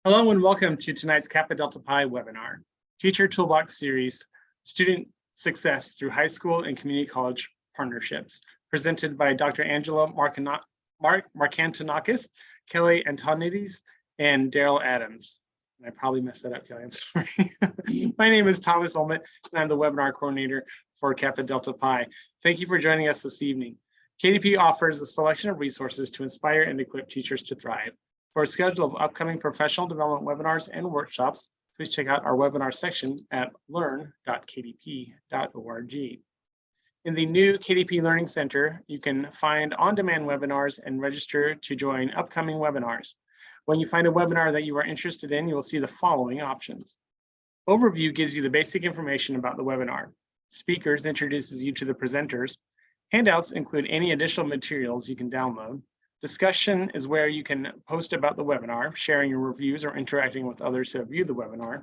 Hello and welcome to tonight's Kappa Delta Pi webinar, Teacher Toolbox Series, Student Success Through High School and Community College Partnerships, presented by Dr. Angela Markantonakis, Kelly Antonides, and Daryl Adams. And I probably messed that up, Kelly, I'm sorry. My name is Thomas Olmert, and I'm the webinar coordinator for Kappa Delta Pi. Thank you for joining us this evening. KDP offers a selection of resources to inspire and equip teachers to thrive. For a schedule of upcoming professional development webinars and workshops, please check out our webinar section at learn.kdp.org. In the new KDP Learning Center, you can find on-demand webinars and register to join upcoming webinars. When you find a webinar that you are interested in, you will see the following options. Overview gives you the basic information about the webinar. Speakers introduces you to the presenters. Handouts include any additional materials you can download. Discussion is where you can post about the webinar, sharing your reviews or interacting with others who have viewed the webinar.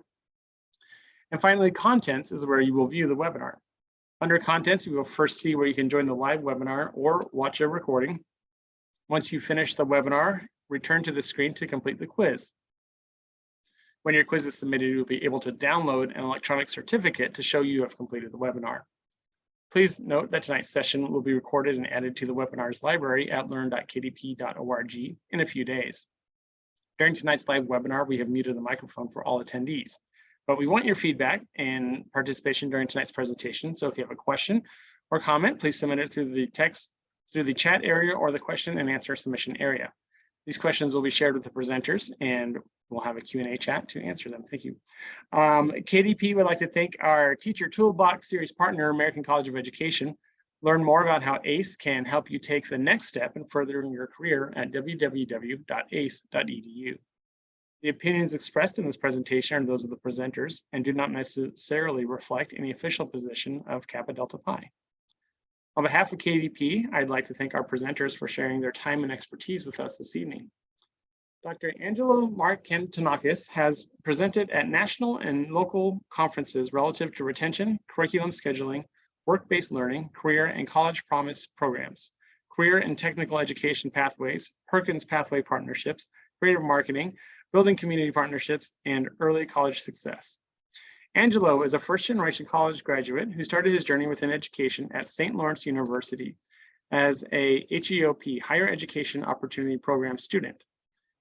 And finally, contents is where you will view the webinar. Under contents, you will first see where you can join the live webinar or watch a recording. Once you finish the webinar, return to the screen to complete the quiz. When your quiz is submitted, you'll be able to download an electronic certificate to show you have completed the webinar. Please note that tonight's session will be recorded and added to the webinars library at learn.kdp.org in a few days. During tonight's live webinar, we have muted the microphone for all attendees, but we want your feedback and participation during tonight's presentation. So if you have a question or comment, please submit it through the chat area or the question and answer submission area. These questions will be shared with the presenters and we'll have a Q&A chat to answer them. Thank you. KDP would like to thank our Teacher Toolbox Series partner, American College of Education. Learn more about how ACE can help you take the next step in furthering your career at www.ace.edu. The opinions expressed in this presentation are those of the presenters and do not necessarily reflect any official position of Kappa Delta Pi. On behalf of KDP, I'd like to thank our presenters for sharing their time and expertise with us this evening. Dr. Angela Markantonakis has presented at national and local conferences relative to retention, curriculum scheduling, work-based learning, career and college promise programs, career and technical education pathways, Perkins Pathway Partnerships, creative marketing, building community partnerships, and early college success. Angelo is a first-generation college graduate who started his journey within education at St. Lawrence University as a HEOP, Higher Education Opportunity Program student.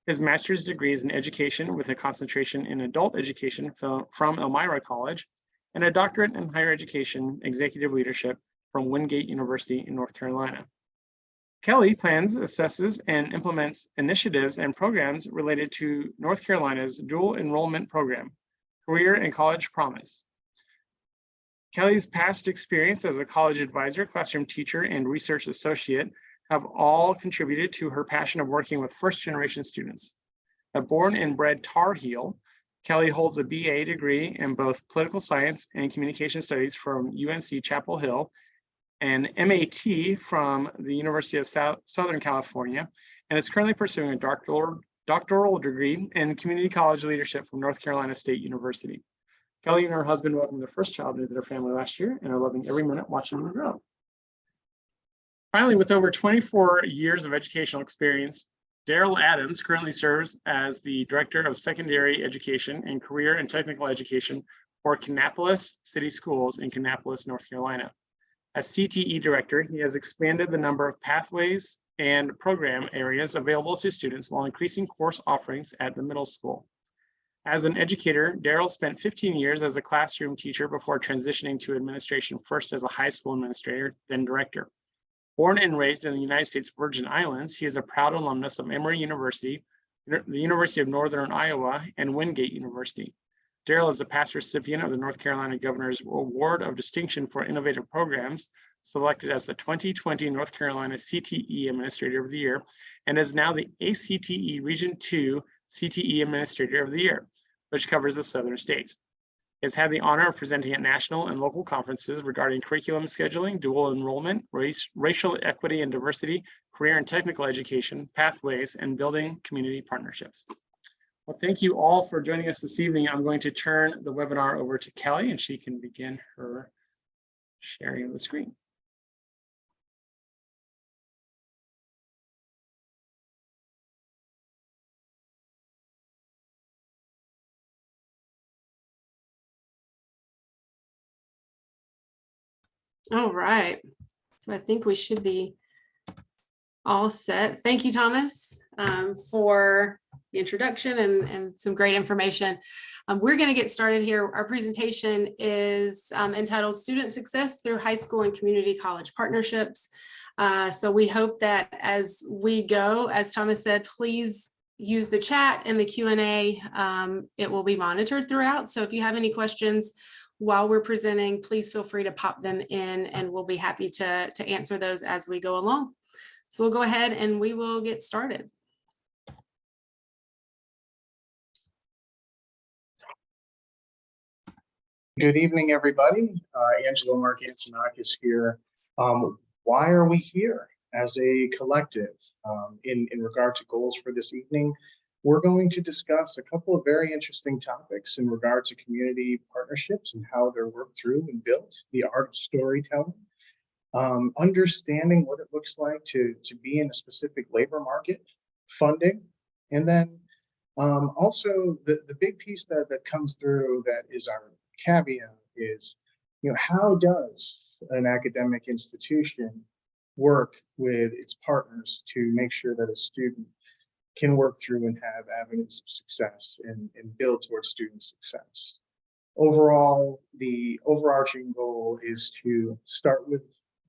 His master's degree is in education with a concentration in adult education from Elmira College and a doctorate in higher education executive leadership from Wingate University in North Carolina. Kelly plans, assesses, and implements initiatives and programs related to North Carolina's dual enrollment program, Career and College Promise. Kelly's past experience as a college advisor, classroom teacher, and research associate have all contributed to her passion of working with first-generation students. A born and bred Tar Heel, Kelly holds a BA degree in both political science and communication studies from UNC Chapel Hill, an MAT from the University of Southern California, and is currently pursuing a doctoral degree in community college leadership from North Carolina State University. Kelly and her husband welcomed their first child into their family last year and are loving every minute watching them grow. Finally, with over 24 years of educational experience, Daryl Adams currently serves as the Director of Secondary Education and Career and Technical Education for Kannapolis City Schools in Kannapolis, North Carolina. As CTE Director, he has expanded the number of pathways and program areas available to students while increasing course offerings at the middle school. As an educator, Daryl spent 15 years as a classroom teacher before transitioning to administration, first as a high school administrator, then director. Born and raised in the United States Virgin Islands, he is a proud alumnus of Emory University, the University of Northern Iowa, and Wingate University. Daryl is a past recipient of the North Carolina Governor's Award of Distinction for Innovative Programs, selected as the 2020 North Carolina CTE Administrator of the Year, and is now the ACTE Region 2 CTE Administrator of the Year, which covers the southern states. He has had the honor of presenting at national and local conferences regarding curriculum scheduling, dual enrollment, racial equity and diversity, career and technical education, pathways, and building community partnerships. Well, thank you all for joining us this evening. I'm going to turn the webinar over to Kelly and she can begin her sharing of the screen. All right. So I think we should be all set. Thank you, Thomas, for the introduction and some great information. We're going to get started here. Our presentation is entitled Student Success Through High School and Community College Partnerships. So we hope that as we go, as Thomas said, please use the chat and the Q&A. It will be monitored throughout. So if you have any questions while we're presenting, please feel free to pop them in and we'll be happy to answer those as we go along. So we'll go ahead and we will get started. Good evening, everybody. Angelo Mark-Antonakis here. Why are we here as a collective? In regard to goals for this evening, we're going to discuss a couple of very interesting topics in regard to community partnerships and how they're worked through and built, the art of storytelling, understanding what it looks like to be in a specific labor market, funding, and then also the big piece that comes through that is our caveat is, how does an academic institution work with its partners to make sure that a student can work through and have avenues of success and build towards student success. Overall, the overarching goal is to start with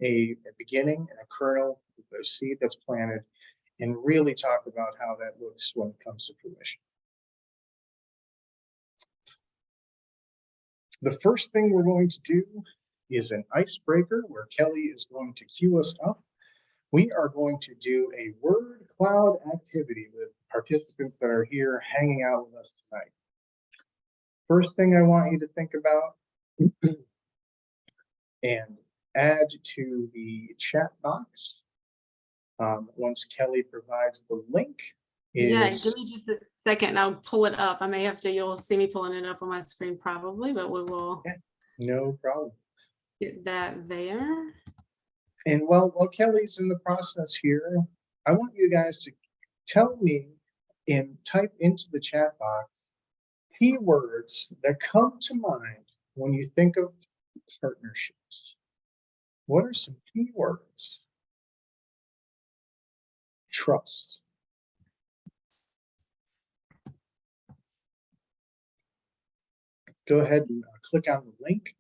a beginning and a kernel, a seed that's planted, and really talk about how that looks when it comes to fruition. The first thing we're going to do is an icebreaker where Kelly is going to cue us up. We are going to do a word cloud activity with participants that are here hanging out with us tonight. First thing I want you to think about and add to the chat box once Kelly provides the link. Yeah, give me just a second and I'll pull it up. I may have to, you'll see me pulling it up on my screen probably, but we will. Yeah, no problem. Get that there. And while Kelly's in the process here, I want you guys to tell me and type into the chat box keywords that come to mind when you think of partnerships. What are some keywords? Trust. Go ahead and click on the link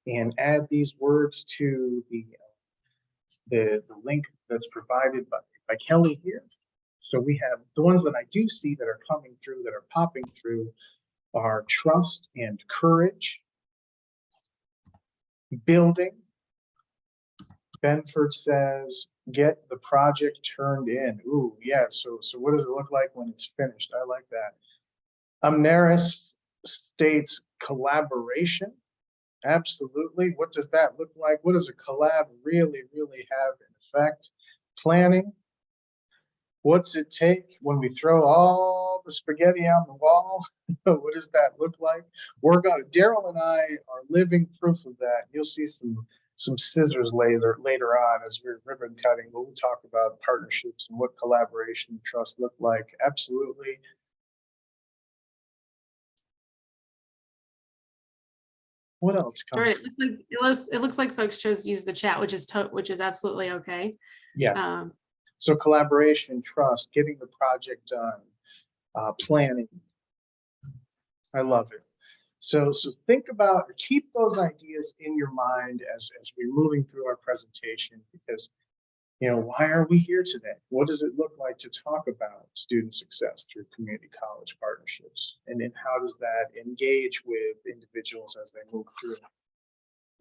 and add these words to the link that's provided by Kelly here. So we have the ones that I do see that are coming through, that are popping through, are trust and courage, building. Benford says, get the project turned in. Ooh, yeah, so what does it look like when it's finished? I like that. Amneris states collaboration. Absolutely. What does that look like? What does a collab really have an effect? Planning. What's it take when we throw all the spaghetti on the wall? What does that look like? Daryl and I are living proof of that. You'll see some scissors later on as we're ribbon cutting. We'll talk about partnerships and what collaboration and trust look like. Absolutely. What else comes? All right, it looks like folks chose to use the chat, which is absolutely okay. Yeah. So collaboration, trust, getting the project done, planning. I love it. So think about, keep those ideas in your mind as we're moving through our presentation, because why are we here today? What does it look like to talk about student success through community college partnerships? And then how does that engage with individuals as they move through?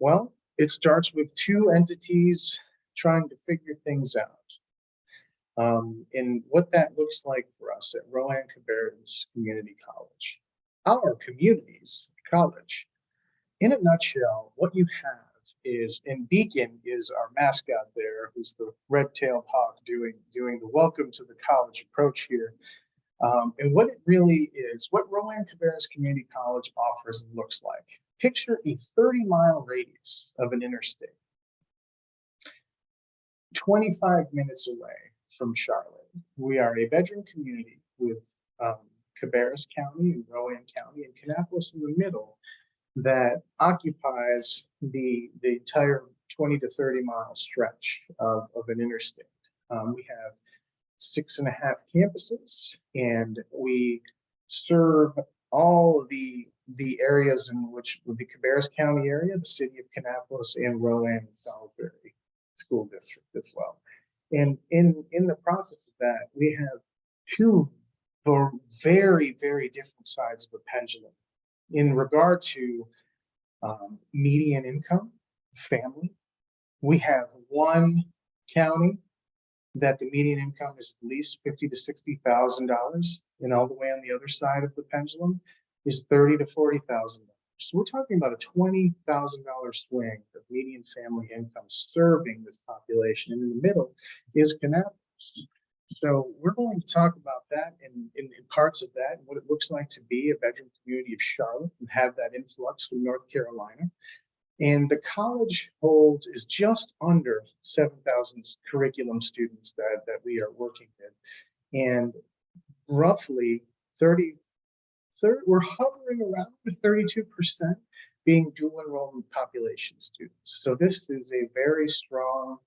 Well, it starts with two entities trying to figure things out. And what that looks like for us at Rowan-Cabarrus Community College. Our community's college. In a nutshell, what you have is, and Beacon is our mascot there, who's the red-tailed hawk doing the welcome to the college approach here. And what it really is, what Rowan-Cabarrus Community College offers and looks like. Picture a 30-mile radius of an interstate, 25 minutes away from Charlotte. We are a bedroom community with Cabarrus County and Rowan County and Kannapolis in the middle that occupies the entire 20 to 30 mile stretch of an interstate. We have 6.5 campuses, and we serve all the areas in which would be Cabarrus County area, the city of Kannapolis, and Rowan and Salisbury School District as well. And in the process of that, we have two very, very different sides of a pendulum in regard to median income, family. We have one county that the median income is at least $50,000 to $60,000, and all the way on the other side of the pendulum is $30,000 to $40,000. So we're talking about a $20,000 swing of median family income serving this population, and in the middle is Kannapolis. So we're going to talk about that in parts of that, and what it looks like to be a bedroom community of Charlotte and have that influx from North Carolina. And the college holds is just under 7,000 curriculum students that we are working with. And roughly we're hovering around with 32% being dual enrollment population students. So this is a very strong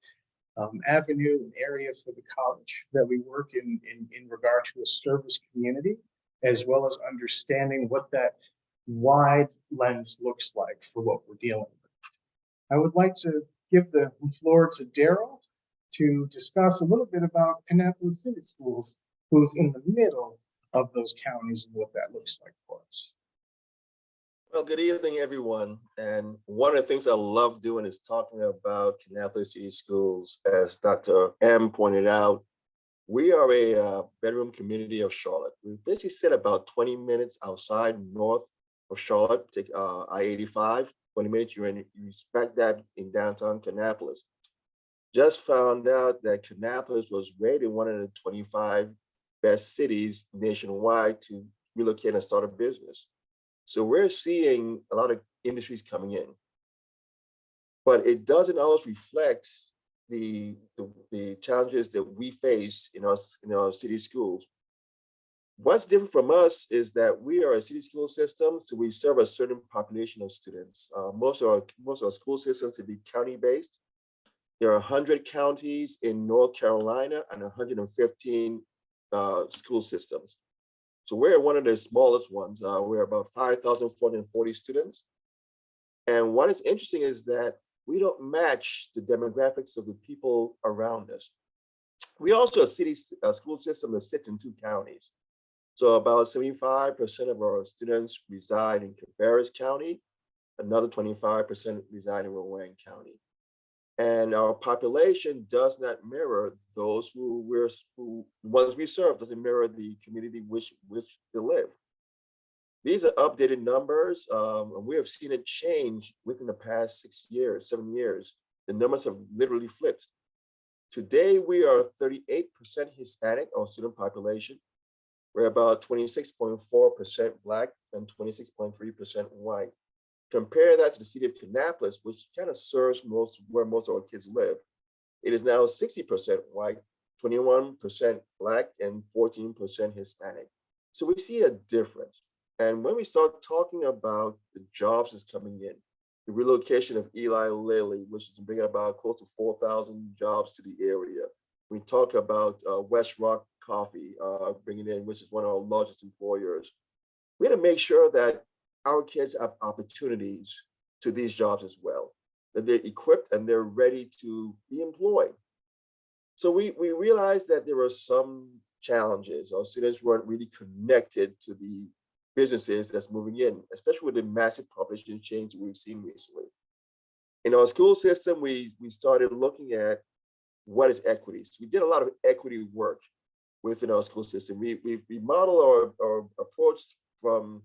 avenue and area for the college that we work in regard to a service community, as well as understanding what that wide lens looks like for what we're dealing with. I would like to give the floor to Daryl to discuss a little bit about Kannapolis City Schools, who's in the middle of those counties, and what that looks like for us. Well, good evening, everyone. And one of the things I love doing is talking about Kannapolis City Schools. As Dr. M pointed out, we are a bedroom community of Charlotte. We basically sit about 20 minutes outside north of Charlotte, take I-85. 20 minutes, you expect that in downtown Kannapolis. Just found out that Kannapolis was rated one of the 25 best cities nationwide to relocate and start a business. So we're seeing a lot of industries coming in, but it doesn't always reflect the challenges that we face in our city schools. What's different from us is that we are a city school system, so we serve a certain population of students. Most of our school systems to be county-based. There are 100 counties in North Carolina and 115 school systems. So we're one of the smallest ones. We're about 5,440 students. And what is interesting is that we don't match the demographics of the people around us. We also a school system that sits in 2 counties. So about 75% of our students reside in Cabarrus County, another 25% reside in Rowan County. And our population does not mirror those ones we serve, doesn't mirror the community which they live. These are updated numbers, and we have seen it change within the past 6 years, 7 years. The numbers have literally flipped. Today, we are 38% Hispanic, our student population. We're about 26.4% Black and 26.3% white. Compare that to the city of Kannapolis, which kind of serves where most of our kids live. It is now 60% white, 21% Black, and 14% Hispanic. So we see a difference. And when we start talking about the jobs that's coming in, the relocation of Eli Lilly, which is bringing about close to 4,000 jobs to the area. We talk about West Rock Coffee bringing in, which is one of our largest employers. We have to make sure that our kids have opportunities to these jobs as well, that they're equipped and they're ready to be employed. So we realized that there were some challenges. Our students weren't really connected to the businesses that's moving in, especially with the massive population change we've seen recently. In our school system, we started looking at what is equity. So we did a lot of equity work within our school system. We model our approach from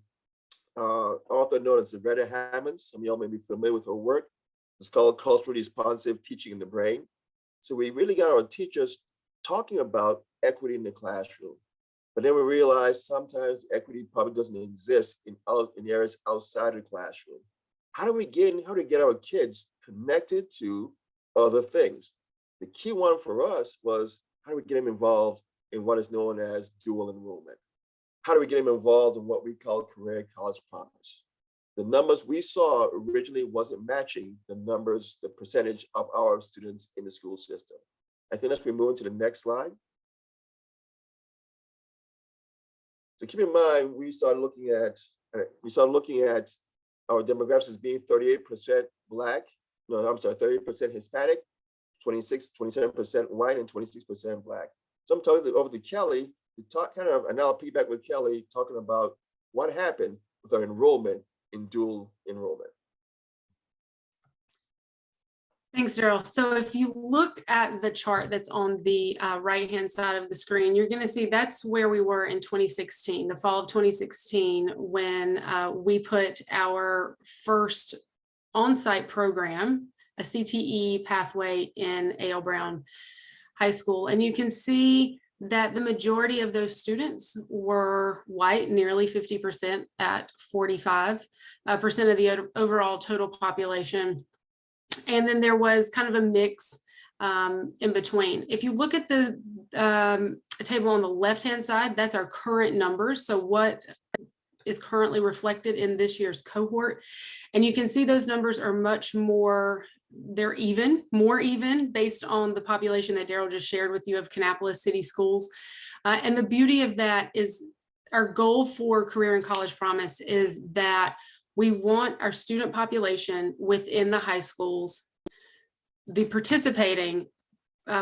author known as Loretta Hammond. Some of y'all may be familiar with her work. It's called Culturally Responsive Teaching in the Brain. So we really got our teachers talking about equity in the classroom. But then we realized sometimes equity probably doesn't exist in areas outside of the classroom. How do we get our kids connected to other things? The key one for us was, how do we get them involved in what is known as dual enrollment? How do we get them involved in what we call career college promise? the numbers we saw originally wasn't matching the numbers, the percentage of our students in the school system. I think as we move into the next slide. So keep in mind, we started looking at our demographics as being 38% Black, no, I'm sorry, 38% Hispanic, 27% white, and 26% Black. So I'm talking over to Kelly to talk and I'll piggyback with Kelly talking about what happened with our enrollment in dual enrollment. Thanks, Daryl. So if you look at the chart that's on the right-hand side of the screen, you're going to see that's where we were in 2016, the fall of 2016, when we put our first on-site program, a CTE pathway in A.L. Brown High School. And you can see that the majority of those students were white, nearly 50% at 45% of the overall total population. And then there was kind of a mix in between. If you look at the table on the left-hand side, that's our current numbers. So what is currently reflected in this year's cohort. And you can see those numbers are much more, they're more even based on the population that Daryl just shared with you of Kannapolis City Schools. And the beauty of that is our goal for Career and College Promise is that we want our student population within the high schools, the participating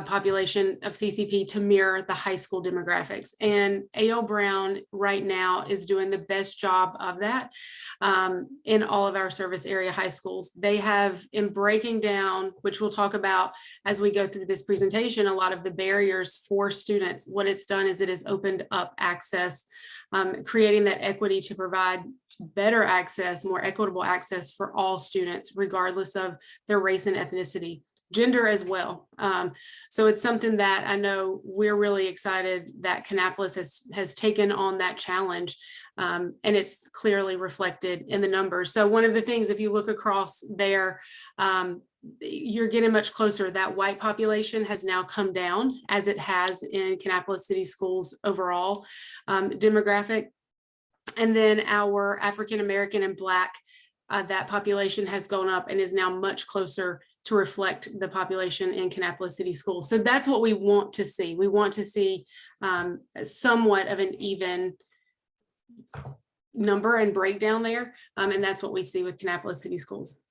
population of CCP to mirror the high school demographics. And A.L. Brown right now is doing the best job of that in all of our service area high schools. They have, in breaking down, which we'll talk about as we go through this presentation, a lot of the barriers for students. What it's done is it has opened up access, creating that equity to provide better access, more equitable access for all students, regardless of their race and ethnicity. Gender as well. So it's something that I know we're really excited that Kannapolis has taken on that challenge, and it's clearly reflected in the numbers. So one of the things, if you look across there, you're getting much closer. That white population has now come down, as it has in Kannapolis City Schools overall demographic. And then our African American and Black, that population has gone up and is now much closer to reflect the population in Kannapolis City Schools. So that's what we want to see. We want to see somewhat of an even number and breakdown there. And that's what we see with Kannapolis City Schools.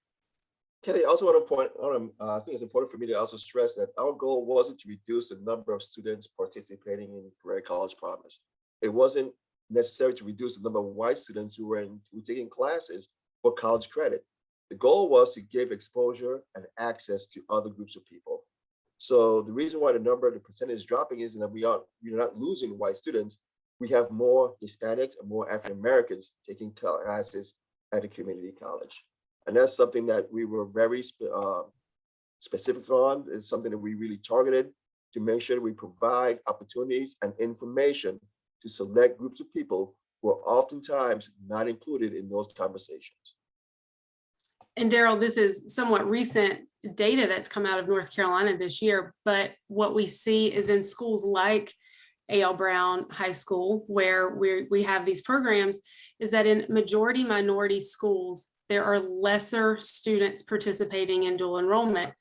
Kelly, I also want to point out, I think it's important for me to also stress that our goal wasn't to reduce the number of students participating in Career College Promise. It wasn't necessary to reduce the number of white students who were taking classes for college credit. The goal was to give exposure and access to other groups of people. So the reason why the percentage is dropping is that we're not losing white students. We have more Hispanics and more African Americans taking classes at a community college. And that's something that we were very specific on. It's something that we really targeted to make sure that we provide opportunities and information to select groups of people who are oftentimes not included in those conversations. And Daryl, this is somewhat recent data that's come out of North Carolina this year, but what we see is in schools like A.L. Brown High School, where we have these programs, is that in majority minority schools, there are lesser students participating in dual enrollment.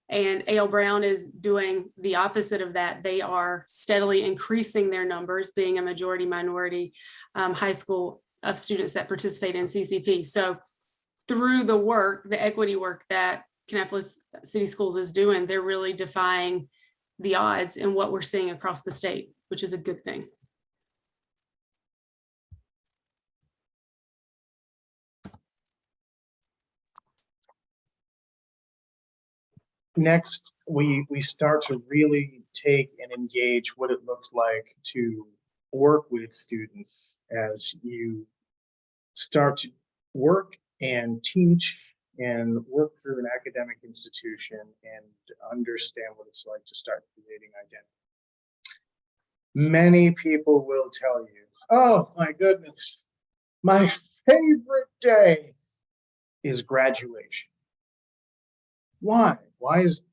And A.L. Brown is doing the opposite of that. They are steadily increasing their numbers, being a majority minority high school of students that participate in CCP. So through the work, the equity work that Kannapolis City Schools is doing, they're really defying the odds in what we're seeing across the state, which is a good thing. Next, we start to really take and engage what it looks like to work with students as you start to work and teach and work through an academic institution and understand what it's like to start creating identity. Many people will tell you, oh my goodness, my favorite day is graduation. Why? Why is,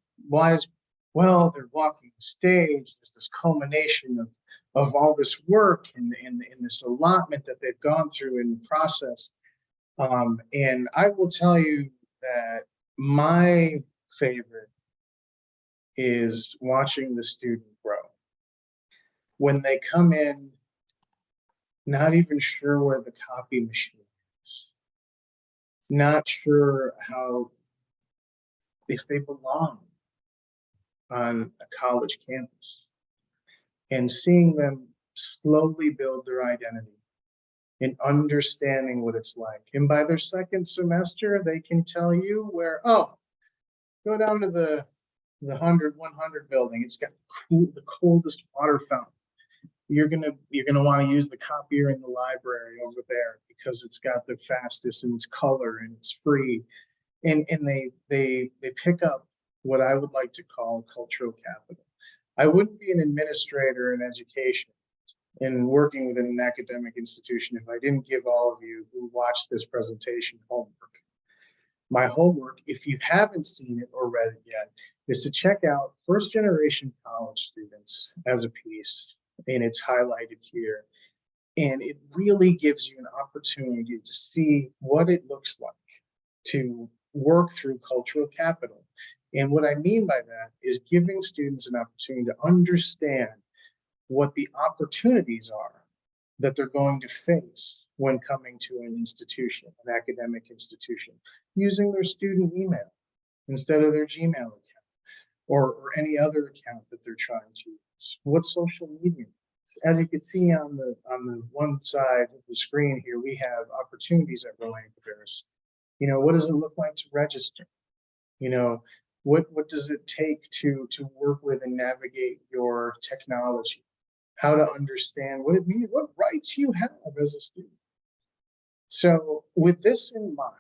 well, they're walking the stage, there's this culmination of all this work and this allotment that they've gone through in the process. And I will tell you that my favorite is watching the student grow. When they come in, not even sure where the copy machine is, not sure if they belong on a college campus, and seeing them slowly build their identity and understanding what it's like. And by their second semester, they can tell you where, oh, go down to the 100 building. It's got the coldest water fountain. You're gonna want to use the copier in the library over there because it's got the fastest and it's color and it's free. And they pick up what I would like to call cultural capital. I wouldn't be an administrator in education and working within an academic institution if I didn't give all of you who watched this presentation homework. My homework, if you haven't seen it or read it yet, is to check out First Generation College Students as a piece, and it's highlighted here. And it really gives you an opportunity to see what it looks like to work through cultural capital. And what I mean by that is giving students an opportunity to understand what the opportunities are that they're going to face when coming to an institution, an academic institution, using their student email instead of their Gmail account or any other account that they're trying to use. What social media? As you can see on the one side of the screen here, we have opportunities at Rowan-Cabarrus. You know, what does it look like to register? You know, what does it take to work with and navigate your technology? How to understand what it means, what rights you have as a student. So with this in mind,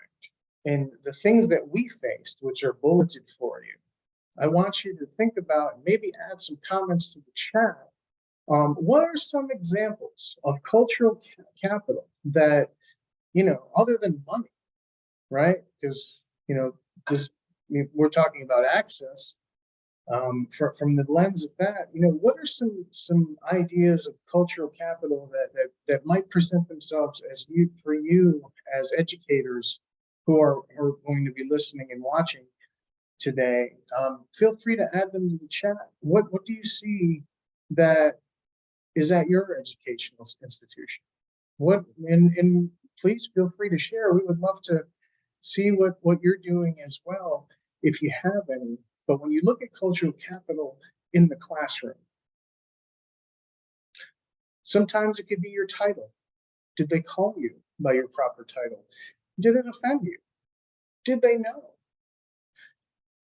and the things that we faced, which are bulleted for you, I want you to think about, maybe add some comments to the chat. What are some examples of cultural capital that, you know, other than money, right? Because, you know, we're talking about access. From the lens of that, you know, what are some ideas of cultural capital that might present themselves as for you as educators who are going to be listening and watching today? Feel free to add them to the chat. What do you see that is at your educational institution? And please feel free to share. We would love to see what you're doing as well, if you have any. But when you look at cultural capital in the classroom, sometimes it could be your title. Did they call you by your proper title? Did it offend you? Did they know?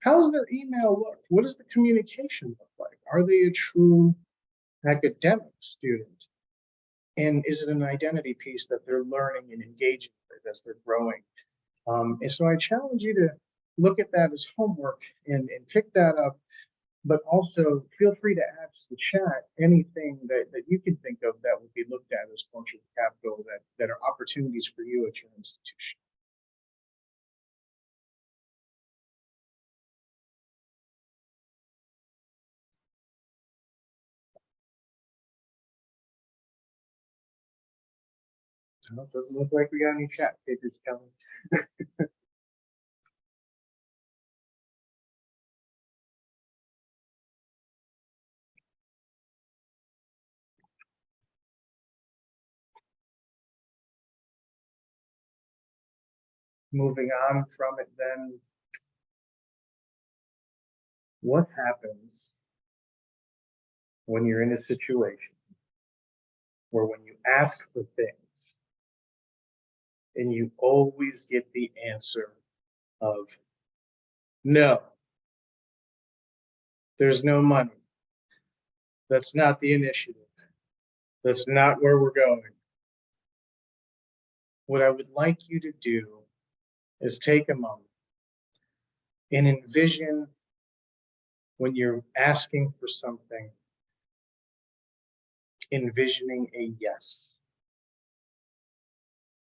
How's their email look? What does the communication look like? Are they a true academic student? And is it an identity piece that they're learning and engaging with as they're growing? And so I challenge you to look at that as homework and pick that up, but also feel free to add to the chat anything that you can think of that would be looked at as cultural capital that are opportunities for you at your institution. Well, it doesn't look like we got any chat takers coming. Moving on from it then, what happens when you're in a situation where when you ask for things and you always get the answer of no, there's no money. That's not the initiative. That's not where we're going. What I would like you to do is take a moment and envision when you're asking for something, envisioning a yes.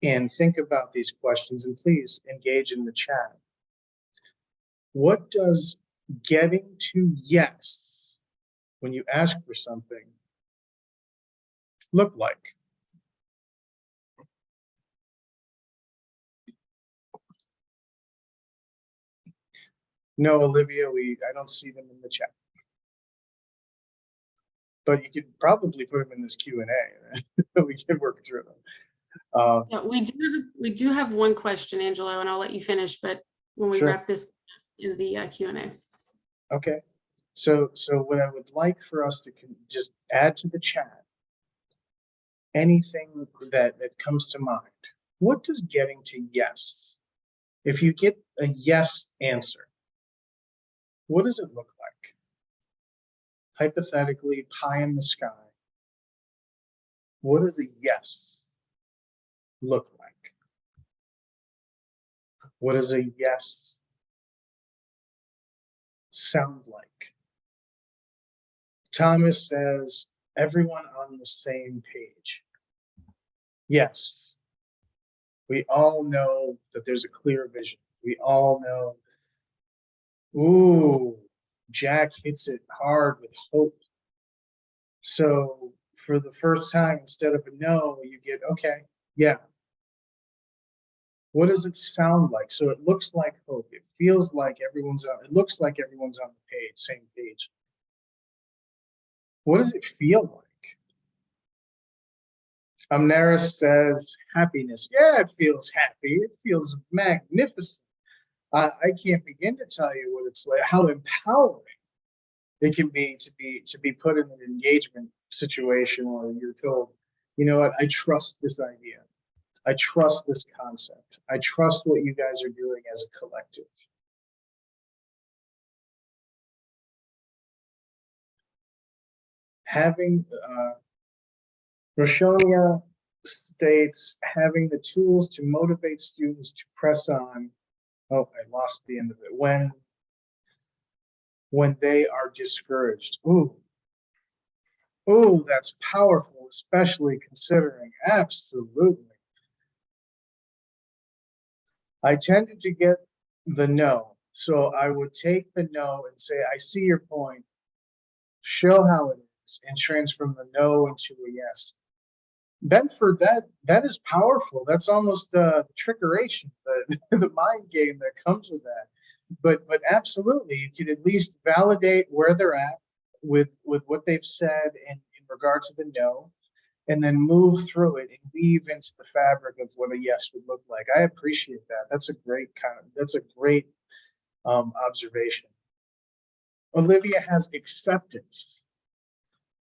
And think about these questions, and please engage in the chat. What does getting to yes when you ask for something look like? No, Olivia, I don't see them in the chat. But you could probably put them in this Q&A. We can work through them. Yeah, we do have one question, Angelo, and I'll let you finish, but when we Sure. wrap this in the Q&A. Okay. So what I would like for us to just add to the chat, anything that comes to mind. What does getting to yes? If you get a yes answer, what does it look like? Hypothetically, pie in the sky. What does a yes look like? What does a yes sound like? Thomas says, everyone on the same page. Yes. We all know that there's a clear vision. We all know, ooh, Jack hits it hard with hope. So for the first time, instead of a no, you get, okay, yeah. What does it sound like? So it looks like hope. It feels like everyone's on, it looks like everyone's on the page, same page. What does it feel like? Amneris says happiness. Yeah, it feels happy. It feels magnificent. I can't begin to tell you what it's like, how empowering it can be to be put in an engagement situation where you're told, you know what, I trust this idea. I trust this concept. I trust what you guys are doing as a collective. Having Rashonia states, having the tools to motivate students to press on. Oh, I lost the end of it. When they are discouraged. Ooh, that's powerful, especially considering. Absolutely. I tended to get the no. So I would take the no and say, I see your point, show how it is, and transform the no into a yes. Benford, that is powerful. That's almost trickeration, the mind game that comes with that. But absolutely, you can at least validate where they're at with what they've said in regards to the no, and then move through it and weave into the fabric of what a yes would look like. I appreciate that. That's a great observation. Olivia has acceptance.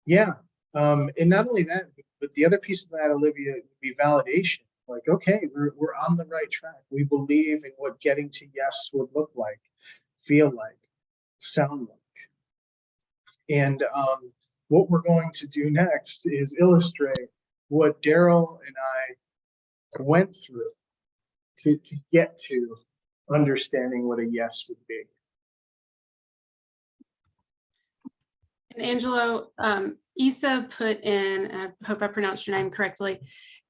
Yeah. And not only that, but the other piece of that, Olivia, would be validation. Like, okay, we're on the right track. We believe in what getting to yes would look like, feel like, sound like. And what we're going to do next is illustrate what Daryl and I went through to get to understanding what a yes would be. And Angelo, Isa put in, I hope I pronounced your name correctly,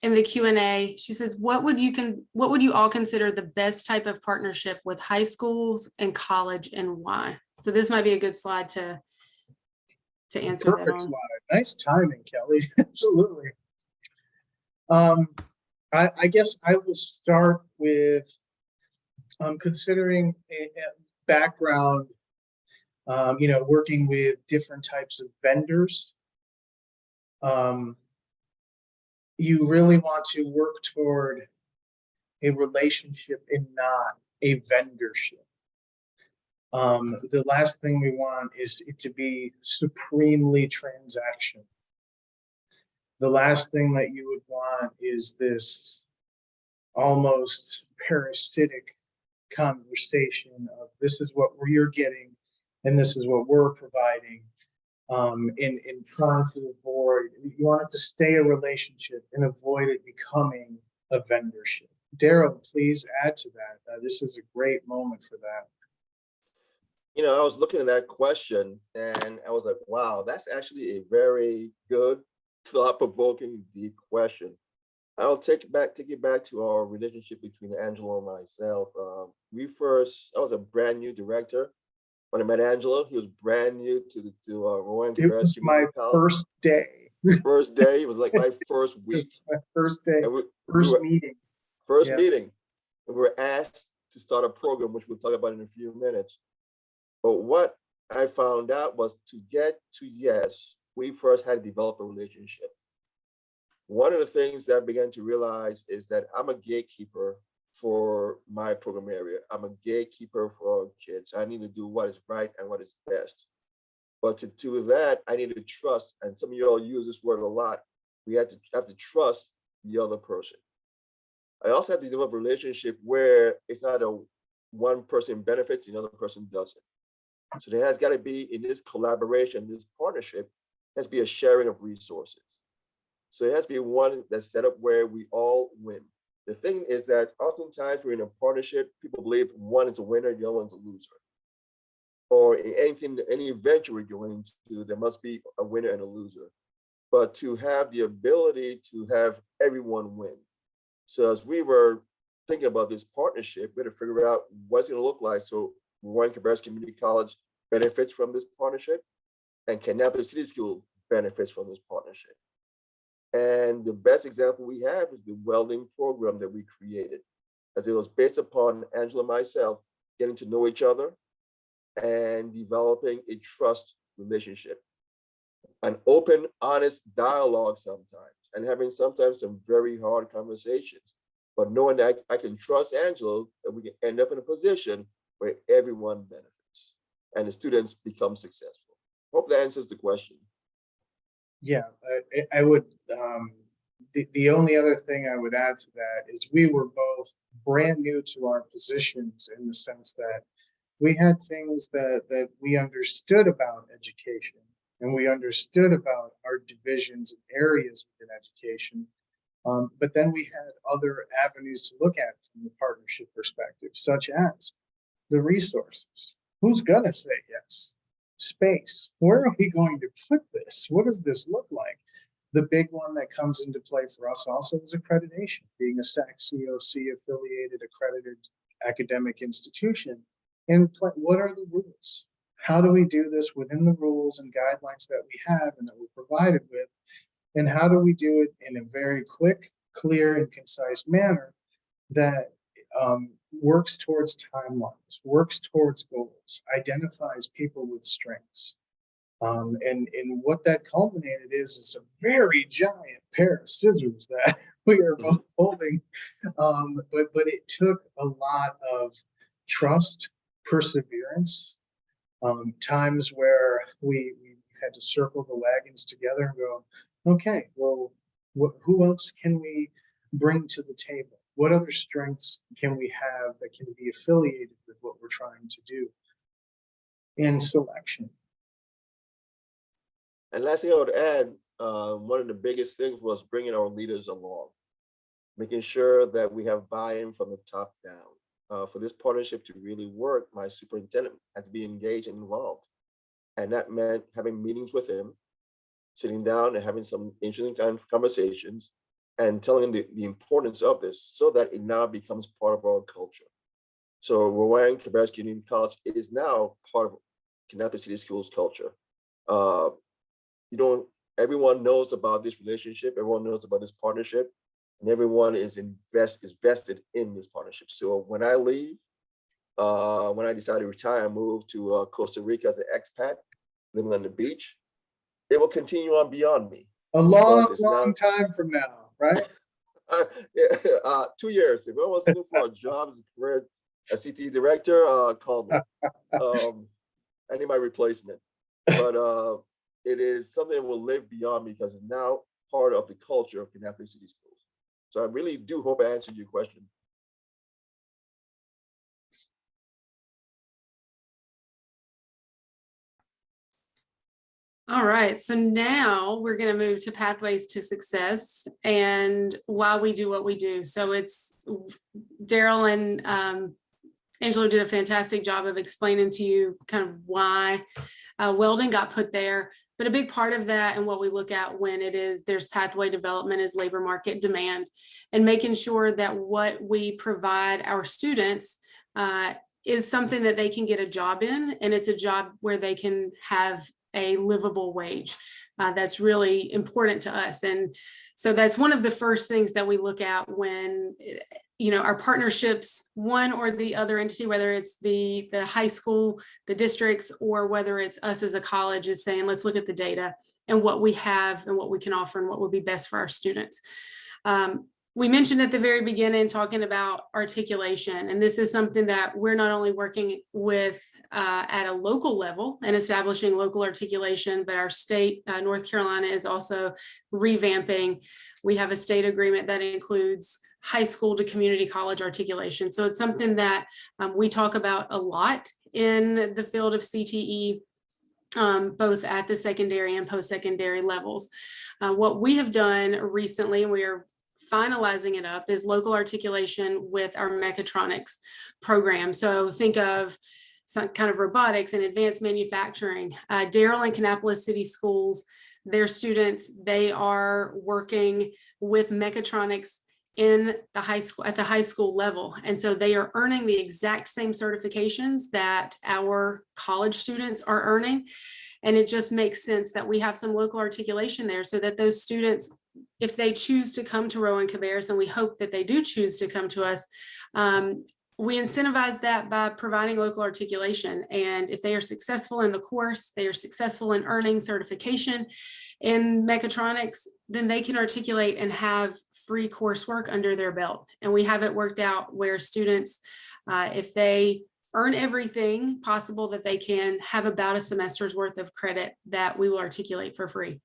in the Q&A, she says, what would you all consider the best type of partnership with high schools and college, and why? So this might be a good slide to answer that on. Slide. Nice timing, Kelly. Absolutely. I guess I will start with considering a background, working with different types of vendors. You really want to work toward a relationship and not a vendorship. The last thing we want is it to be supremely transactional. The last thing that you would want is this almost parasitic conversation of this is what you're getting and this is what we're providing, in trying to avoid, you want it to stay a relationship and avoid it becoming a vendorship. Daryl, please add to that. This is a great moment for that. You know, I was looking at that question and I was like, wow, that's actually a very good, thought-provoking, deep question. I'll take it back to our relationship between Angelo and myself. I was a brand new director. When I met Angelo, he was brand new to Rowan-Cabarrus Community College. It was my first day. First day, it was like my first week. It's my first day, meeting. First meeting. And we were asked to start a program, which we'll talk about in a few minutes. But what I found out was to get to yes, we first had to develop a relationship. One of the things that I began to realize is that I'm a gatekeeper for my program area. I'm a gatekeeper for our kids. I need to do what is right and what is best. But to do that, I need to trust, and some of you all use this word a lot. We have to trust the other person. I also have to develop a relationship where it's not a one person benefits, the other person doesn't. So there has got to be, in this collaboration, this partnership, has to be a sharing of resources. So it has to be one that's set up where we all win. The thing is that oftentimes we're in a partnership, people believe one is a winner, the other one's a loser. Or in anything, any venture we're going to, there must be a winner and a loser. But to have the ability to have everyone win. So as we were thinking about this partnership, we had to figure out what's it going to look like. So Rowan-Cabarrus Community College benefits from this partnership, and Kannapolis City Schools benefits from this partnership. And the best example we have is the welding program that we created, as it was based upon Angela and myself getting to know each other and developing a trust relationship, an open, honest dialogue sometimes, and having sometimes some very hard conversations, but knowing that I can trust Angela, that we can end up in a position where everyone benefits and the students become successful. Hope that answers the question. Yeah, I would, the only other thing I would add to that is we were both brand new to our positions, in the sense that we had things that we understood about education, and we understood about our divisions and areas within education. But then we had other avenues to look at from the partnership perspective, such as the resources. Who's gonna say yes? Space. Where are we going to put this? What does this look like? The big one that comes into play for us also is accreditation. Being a SAC-COC affiliated accredited academic institution, and what are the rules? How do we do this within the rules and guidelines that we have and that we're provided with? And how do we do it in a very quick, clear, and concise manner that works towards timelines, works towards goals, identifies people with strengths. And what that culminated is a very giant pair of scissors that we are both holding. But it took a lot of trust, perseverance, times where we had to circle the wagons together and go, okay, well, who else can we bring to the table? What other strengths can we have that can be affiliated with what we're trying to do in selection? And last thing I would add, one of the biggest things was bringing our leaders along, making sure that we have buy-in from the top down. For this partnership to really work, my superintendent had to be engaged and involved. And that meant having meetings with him, sitting down and having some interesting kind of conversations, and telling him the importance of this so that it now becomes part of our culture. So Rowan-Cabarrus Community College is now part of Kannapolis City Schools culture. Everyone knows about this relationship, everyone knows about this partnership, and everyone is vested in this partnership. So when I leave, when I decided to retire and move to Costa Rica as an expat, living on the beach, it will continue on beyond me. A long time from now, right? 2 years. If I was looking for a job as a career as CTE director, call me. I need my replacement. But it is something that will live beyond me because it's now part of the culture of Kannapolis City Schools. So I really do hope I answered your question. All right, so now we're going to move to pathways to success and why we do what we do. So it's Daryl and Angelo did a fantastic job of explaining to you kind of why welding got put there. But a big part of that and what we look at when there's pathway development is labor market demand, and making sure that what we provide our students is something that they can get a job in, and it's a job where they can have a livable wage. That's really important to us. And so that's one of the first things that we look at when our partnerships, one or the other entity, whether it's the high school, the districts, or whether it's us as a college, is saying, let's look at the data and what we have and what we can offer and what would be best for our students. We mentioned at the very beginning talking about articulation, and this is something that we're not only working with at a local level and establishing local articulation, but our state, North Carolina, is also revamping. We have a state agreement that includes high school to community college articulation. So it's something that we talk about a lot in the field of CTE, both at the secondary and post-secondary levels. What we have done recently, and we are finalizing it up, is local articulation with our mechatronics program. So think of some kind of robotics and advanced manufacturing. Darrell and Kannapolis City Schools, their students, they are working with mechatronics in the high school, at the high school level. And so they are earning the exact same certifications that our college students are earning. And it just makes sense that we have some local articulation there so that those students, if they choose to come to Rowan-Cabarrus, and we hope that they do choose to come to us, we incentivize that by providing local articulation. And if they are successful in the course, they are successful in earning certification in mechatronics, then they can articulate and have free coursework under their belt. And we have it worked out where students, if they earn everything possible that they can, have about a semester's worth of credit that we will articulate for free.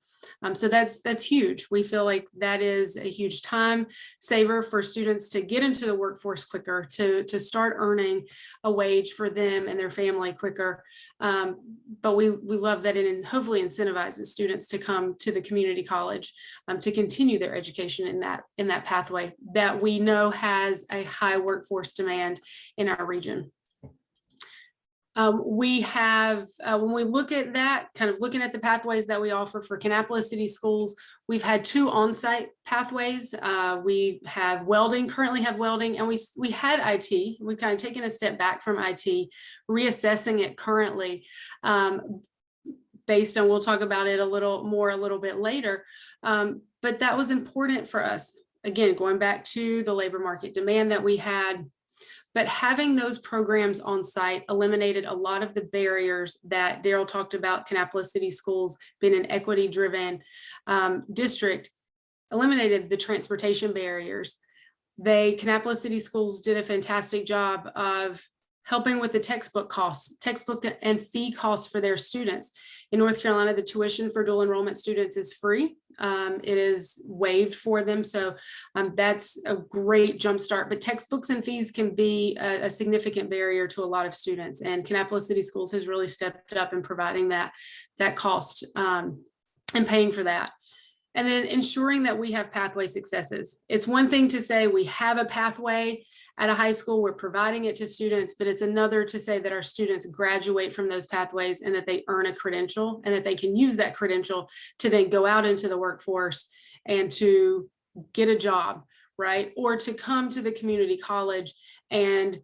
So that's huge. We feel like that is a huge time saver for students to get into the workforce quicker, to start earning a wage for them and their family quicker. But we love that it hopefully incentivizes students to come to the community college to continue their education in that pathway that we know has a high workforce demand in our region. We have, when we look at that, kind of looking at the pathways that we offer for Kannapolis City Schools, we've had 2 on-site pathways. We have welding, currently have welding, and we had IT. We've kind of taken a step back from IT, reassessing it currently based on, we'll talk about it a little bit later. But that was important for us. Again, going back to the labor market demand that we had. But having those programs on site eliminated a lot of the barriers that Darrell talked about. Kannapolis City Schools being an equity-driven district, eliminated the transportation barriers. Kannapolis City Schools did a fantastic job of helping with the textbook and fee costs for their students. In North Carolina, the tuition for dual enrollment students is free. It is waived for them. So that's a great jumpstart, but textbooks and fees can be a significant barrier to a lot of students. And Kannapolis City Schools has really stepped up in providing that cost and paying for that. And then ensuring that we have pathway successes. It's one thing to say we have a pathway at a high school, we're providing it to students, but it's another to say that our students graduate from those pathways and that they earn a credential and that they can use that credential to then go out into the workforce and to get a job, right? Or to come to the community college and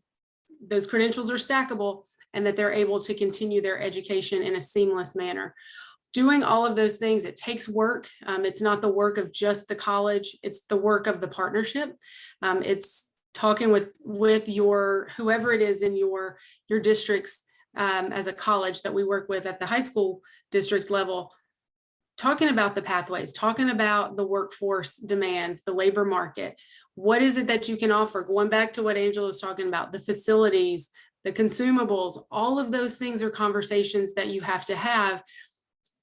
those credentials are stackable and that they're able to continue their education in a seamless manner. Doing all of those things, it takes work. It's not the work of just the college, it's the work of the partnership. It's talking with your, whoever it is in your districts as a college that we work with at the high school district level, talking about the pathways, talking about the workforce demands, the labor market. What is it that you can offer? Going back to what Angela was talking about, the facilities, the consumables, all of those things are conversations that you have to have.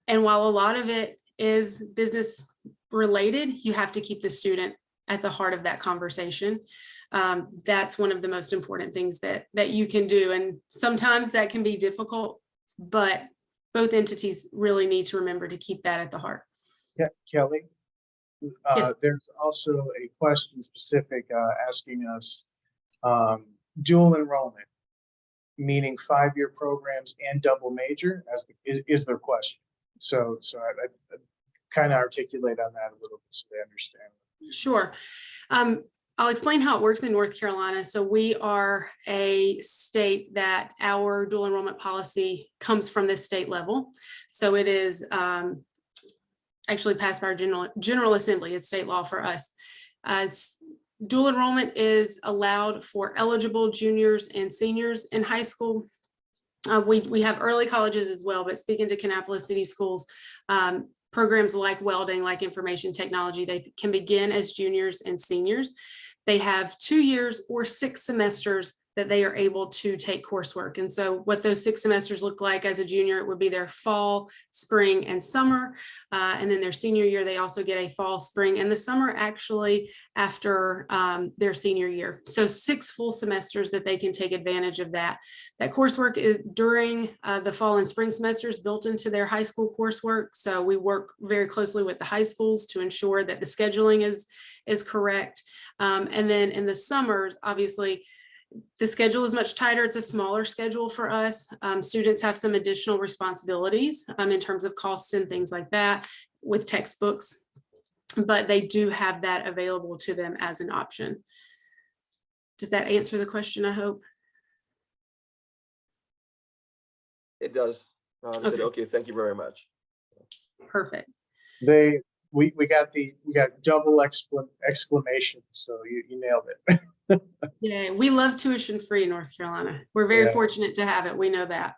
And while a lot of it is business related, you have to keep the student at the heart of that conversation. That's one of the most important things that you can do. And sometimes that can be difficult, but both entities really need to remember to keep that at the heart. Yeah, Kelly, Yes. there's also a question specific asking us dual enrollment, meaning 5-year programs and double major, is their question. So I kind of articulate on that a little bit so they understand. Sure. I'll explain how it works in North Carolina. So we are a state that our dual enrollment policy comes from this state level. So it is actually passed by our General Assembly. It's state law for us. As Dual enrollment is allowed for eligible juniors and seniors in high school. We have early colleges as well, but speaking to Kannapolis City Schools, programs like welding, like information technology, they can begin as juniors and seniors. They have 2 years or 6 semesters that they are able to take coursework. And so what those 6 semesters look like as a junior, it would be their fall, spring, and summer. And then their senior year, they also get a fall, spring, and the summer actually after their senior year. So 6 full semesters that they can take advantage of that. That coursework is during the fall and spring semesters built into their high school coursework. So we work very closely with the high schools to ensure that the scheduling is correct. And then in the summers, obviously, the schedule is much tighter. It's a smaller schedule for us. Students have some additional responsibilities in terms of costs and things like that with textbooks, but they do have that available to them as an option. Does that answer the question, I hope? It does. Okay. Okay, thank you very much. Perfect. We got double exclamation, so you nailed it. Yeah, we love tuition free in North Carolina. We're very Yeah. fortunate to have it. We know that.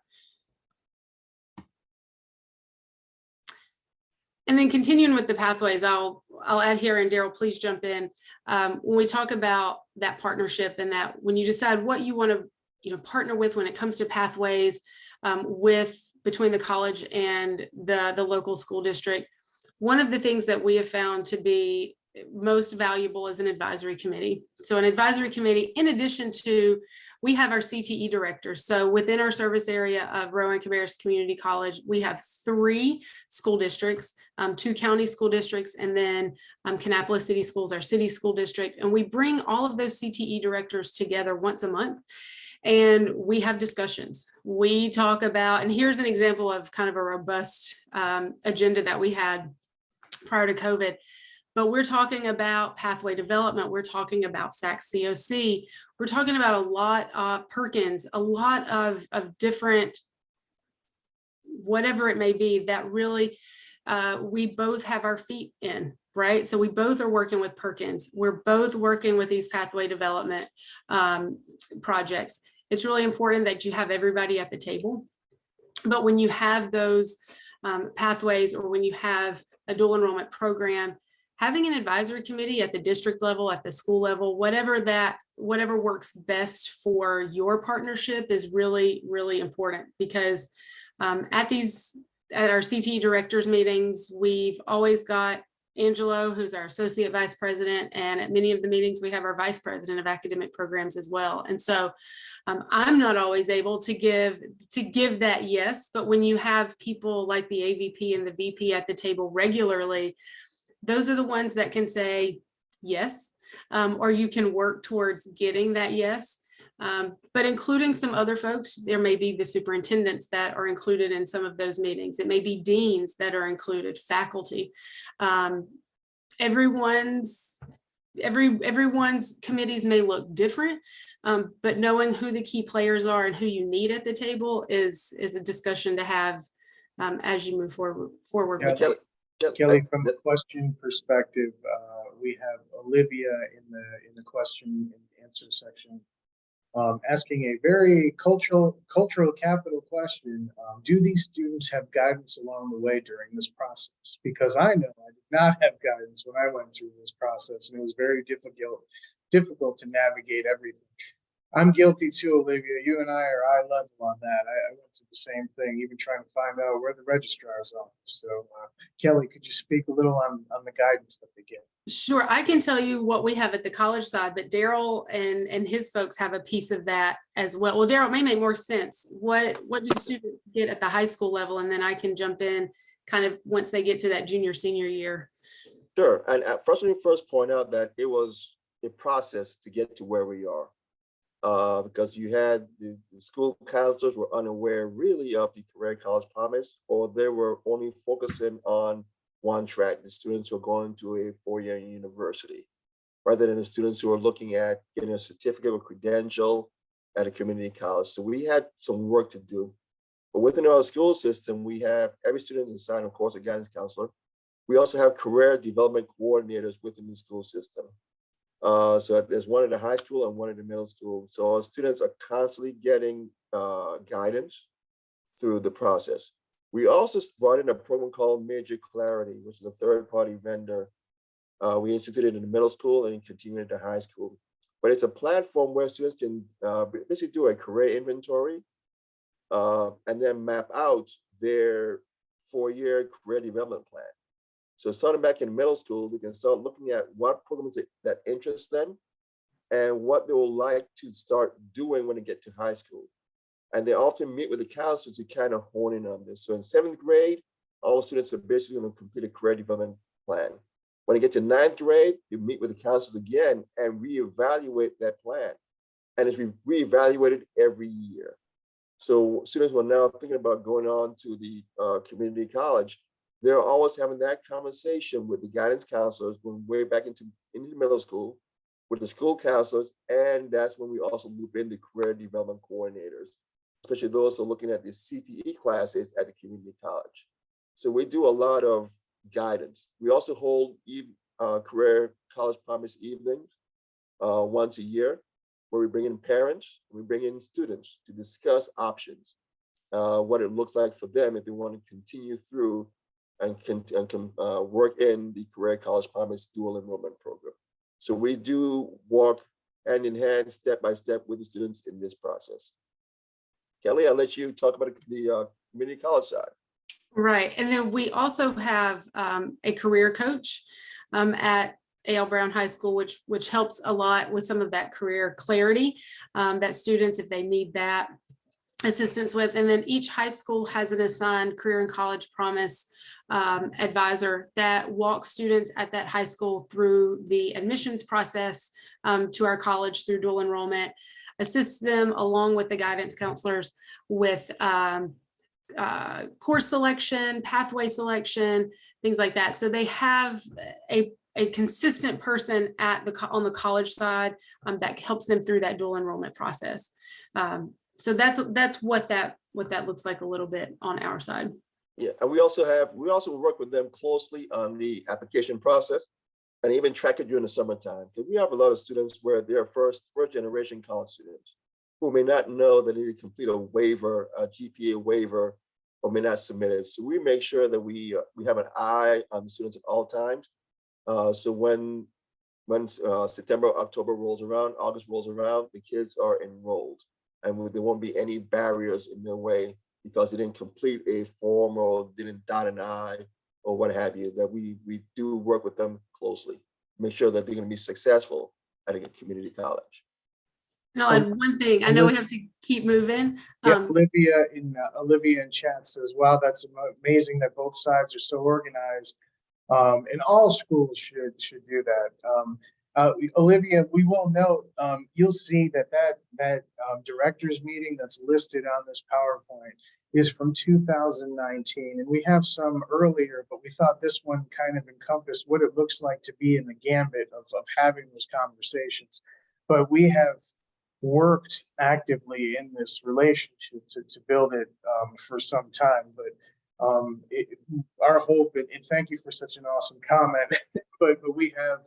And then continuing with the pathways, I'll add here, and Daryl, please jump in. When we talk about that partnership and that when you decide what you want to partner with when it comes to pathways between the college and the local school district, one of the things that we have found to be most valuable is an advisory committee. So an advisory committee, in addition to, we have our CTE director. So within our service area of Rowan-Cabarrus Community College, we have 3 school districts, 2 county school districts, and then Kannapolis City Schools, our city school district. And we bring all of those CTE directors together once a month. And we have discussions. We talk about, and here's an example of kind of a robust agenda that we had prior to COVID. But we're talking about pathway development. We're talking about SAC-COC. We're talking about a lot of Perkins, a lot of different, whatever it may be, that really we both have our feet in, right? So we both are working with Perkins. We're both working with these pathway development projects. It's really important that you have everybody at the table. But when you have those pathways, or when you have a dual enrollment program, having an advisory committee at the district level, at the school level, whatever works best for your partnership is really, really important, because at our CTE directors meetings, we've always got Angelo, who's our associate vice president, and at many of the meetings, we have our vice president of academic programs as well. And so I'm not always able to give that yes, but when you have people like the AVP and the VP at the table regularly, those are the ones that can say yes, or you can work towards getting that yes. But including some other folks, there may be the superintendents that are included in some of those meetings. It may be deans that are included, faculty. Everyone's committees may look different, but knowing who the key players are and who you need at the table is a discussion to have as you move forward. Yeah, with it. Kelly, from the question perspective, we have Olivia in the question and answer section, asking a very cultural capital question. Do these students have guidance along the way during this process? Because I know I did not have guidance when I went through this process, and it was very difficult to navigate everything. I'm guilty too, Olivia. You and I are eye level on that. I went through the same thing, even trying to find out where the registrar's office. So, Kelly, could you speak a little on the guidance that they get? Sure, I can tell you what we have at the college side, but Daryl and his folks have a piece of that as well. Well, Daryl, it may make more sense. What do students get at the high school level? And then I can jump in kind of once they get to that junior, senior year. Sure. And first, let me first point out that it was a process to get to where we are. Because you had the school counselors were unaware really of the career college promise, or they were only focusing on one track, the students who are going to a 4-year university, rather than the students who are looking at getting a certificate or credential at a community college. So we had some work to do. But within our school system, we have every student assigned, of course, a guidance counselor. We also have career development coordinators within the school system. So there's one in the high school and one in the middle school. So our students are constantly getting guidance through the process. We also brought in a program called Major Clarity, which is a third-party vendor. We instituted in the middle school and continued in the high school. But it's a platform where students can basically do a career inventory and then map out their 4-year career development plan. So starting back in middle school, we can start looking at what programs that interest them and what they will like to start doing when they get to high school. And they often meet with the counselors to kind of hone in on this. So in 7th grade, all students are basically going to complete a career development plan. When they get to 9th grade, you meet with the counselors again and reevaluate that plan. And it's reevaluated every year. So students who are now thinking about going on to the community college, they're always having that conversation with the guidance counselors going way back into middle school with the school counselors. And that's when we also loop in the career development coordinators, especially those who are looking at the CTE classes at the community college. So we do a lot of guidance. We also hold career college promise evenings once a year, where we bring in parents, we bring in students to discuss options, what it looks like for them if they want to continue through and work in the Career College Promise dual enrollment program. So we do walk hand in hand, step by step with the students in this process. Kelly, I'll let you talk about the community college side. Right. And then we also have a career coach at A.L. Brown High School, which helps a lot with some of that career clarity that students, if they need that assistance with. And then each high school has an assigned Career and College Promise advisor that walks students at that high school through the admissions process to our college through dual enrollment, assists them along with the guidance counselors with course selection, pathway selection, things like that. So they have a consistent person on the college side that helps them through that dual enrollment process. So that's what that looks like a little bit on our side. Yeah, and we also work with them closely on the application process and even track it during the summertime. Because we have a lot of students where they're first generation college students who may not know that they need to complete a waiver, a GPA waiver, or may not submit it. So we make sure that we have an eye on the students at all times. So when September, October rolls around, August rolls around, the kids are enrolled, and there won't be any barriers in their way because they didn't complete a form or didn't dot an I or what have you. That we do work with them closely, make sure that they're going to be successful at a community college. And I'll add one thing. I know we have to keep moving. Yeah, Olivia in chat says, wow, that's amazing that both sides are so organized. And all schools should do that. Olivia, we will note, you'll see that director's meeting that's listed on this PowerPoint is from 2019, and we have some earlier, but we thought this one kind of encompassed what it looks like to be in the gambit of having those conversations. But we have worked actively in this relationship to build it for some time, but our hope, and thank you for such an awesome comment, but we have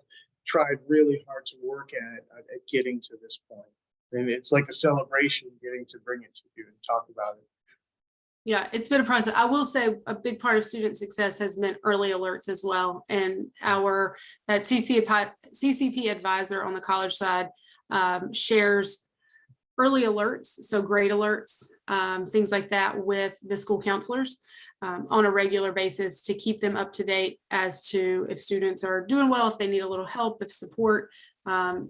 tried really hard to work at getting to this point. And it's like a celebration getting to bring it to you and talk about it. Yeah, it's been a process. I will say a big part of student success has been early alerts as well. And that CCP advisor on the college side shares early alerts, so grade alerts, things like that with the school counselors on a regular basis to keep them up to date as to if students are doing well, if they need a little help, if support,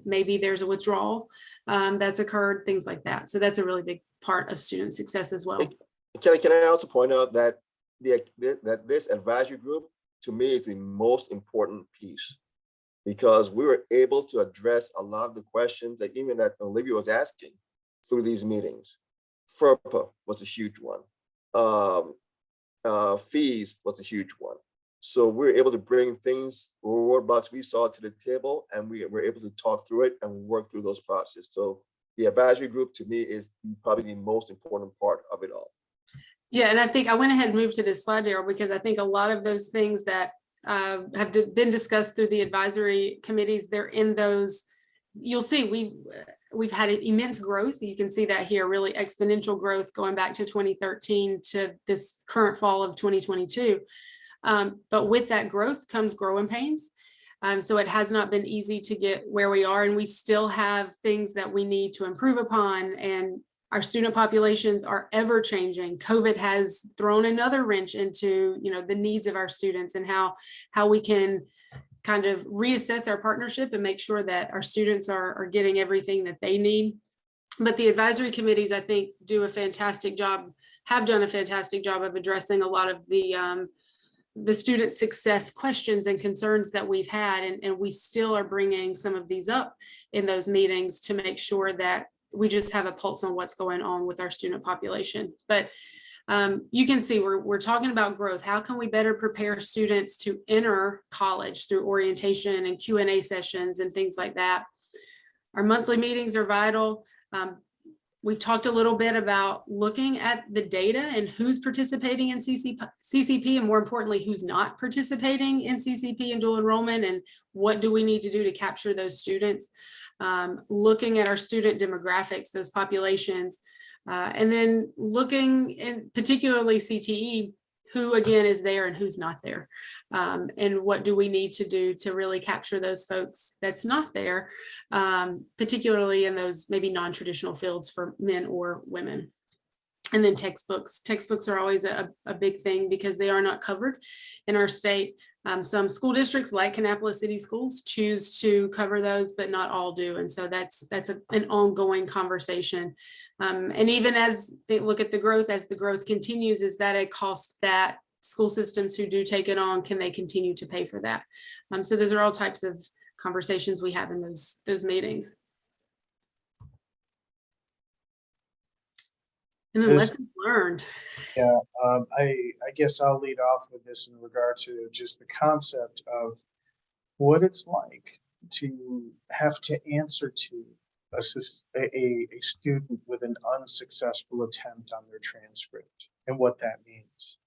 maybe there's a withdrawal that's occurred, things like that. So that's a really big part of student success as well. Can I also point out that this advisory group, to me, is the most important piece, because we were able to address a lot of the questions that even that Olivia was asking through these meetings. FERPA was a huge one. Fees was a huge one. So we were able to bring things, roadblocks we saw to the table, and we were able to talk through it and work through those processes. So the advisory group, to me, is probably the most important part of it all. Yeah, and I think I went ahead and moved to this slide, Daryl, because I think a lot of those things that have been discussed through the advisory committees, they're in those you'll see we've had immense growth. You can see that here, really exponential growth going back to 2013 to this current fall of 2022. But with that growth comes growing pains. So it has not been easy to get where we are, and we still have things that we need to improve upon, and our student populations are ever changing. COVID has thrown another wrench into, the needs of our students and how we can kind of reassess our partnership and make sure that our students are getting everything that they need. But the advisory committees, I think, have done a fantastic job of addressing a lot of the student success questions and concerns that we've had. And we still are bringing some of these up in those meetings to make sure that we just have a pulse on what's going on with our student population. But you can see we're talking about growth. How can we better prepare students to enter college through orientation and Q&A sessions and things like that? Our monthly meetings are vital. We've talked a little bit about looking at the data and who's participating in CCP, and more importantly, who's not participating in CCP and dual enrollment, and what do we need to do to capture those students? Looking at our student demographics, those populations, and then looking in particularly CTE, who again is there and who's not there, and what do we need to do to really capture those folks that's not there, particularly in those maybe non-traditional fields for men or women. And then textbooks are always a big thing because they are not covered in our state. Some school districts like Kannapolis City Schools choose to cover those, but not all do. And so that's an ongoing conversation. And even as they look at the growth, as the growth continues, is that a cost that school systems who do take it on, can they continue to pay for that? So those are all types of conversations we have in those meetings. And then lessons learned. Yeah, I guess I'll lead off with this in regard to just the concept of what it's like to have to answer to a student with an unsuccessful attempt on their transcript and what that means.